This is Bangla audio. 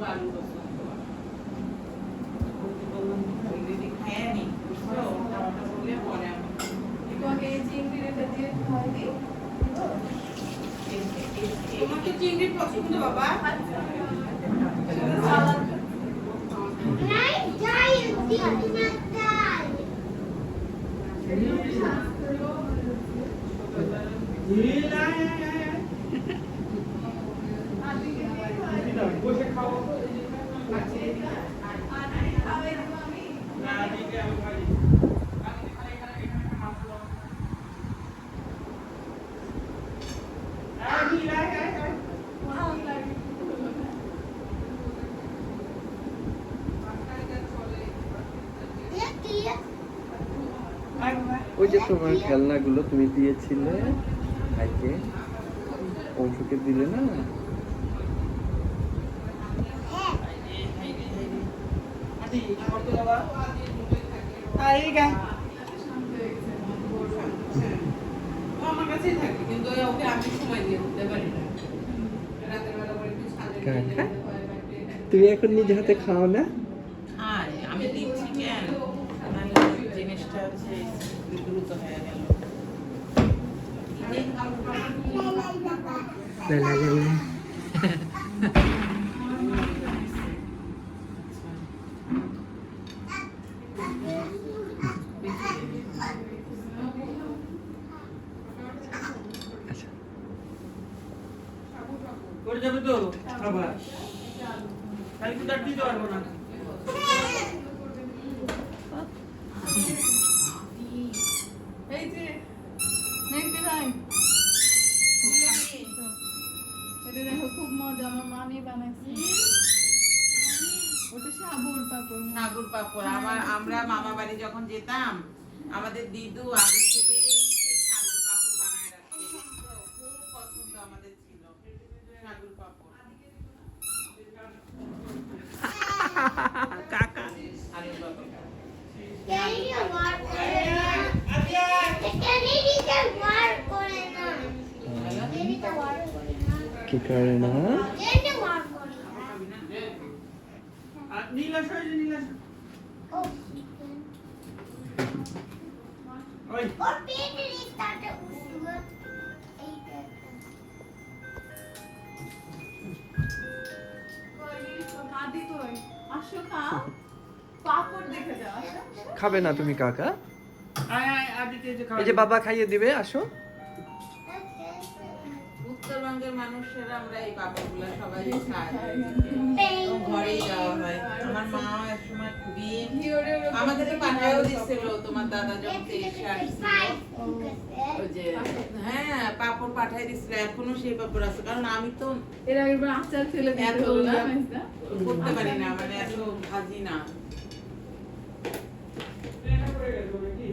আলু রসুন অলরেডি খায় নি বুঝছো টমেটো বলে পরে তোমাকে চিংড়ি রেখে দিয়ে খাওয়াই দিই। তোমার তো চিংড়ি পছন্দ বাবা সালাদ ওই যে তোমার খেলনাগুলো তুমি দিয়েছিলে ভাইকে, অংশকে দিলে না? আমার কাছেই থাকে কিন্তু ওকে আমি সময় দিয়ে দিতে পারি না রাতের বেলা করে একটু ছাদে কাকা, তুমি এখন নিজে হাতে খাও না? হ্যাঁ আমি দিচ্ছি কেন নাহলে জিনিসটা হচ্ছে দ্রুত হয়ে গেল লা লা লা লা। আচ্ছা, করে যাবে তো আবার খালি তো আর দিতে পারবো না এই যে মেহেদি ভাই এটা দেখো খুব মজা, আমার মামি বানাইছে। ওটা সাবুর পাপড়। নাগুর পাপড় আমরা মামা বাড়ি যখন যেতাম আমাদের দিদু আগে থেকেই সেই সাগুর পাপড় বানায় রাখতে খুব পছন্দ আমাদের ছিল সাগুর পাপড় কাকা আরে বাবা কি করে না? আর নীলাশ হয়েছে নীলাশ ওই দাদি কই? আসো খাও। পাপড় দেখে যাও, আসো। খাবে না তুমি কাকা? আয় আয় আদিতে যে এই যে বাবা খাইয়ে দিবে, আসো। উত্তরবঙ্গের মানুষেরা আমরা এই পাপড়গুলো সবাই খাই ঘরেই দেওয়া হয় আমার মা একসময় খুবই আমাদের পাঠায়ও দিচ্ছিল তোমার দাদা যখন এসে আসছিল ওই যে হ্যাঁ পাপড় পাঠাই দিচ্ছিল এখনো সেই পাপড় আছে কারণ আমি তো এর আগের বার আচার ফেলে এত দিতে হলো না করতে পারি না মানে এত ভাজি না ট্রেনে পড়ে গেছে কি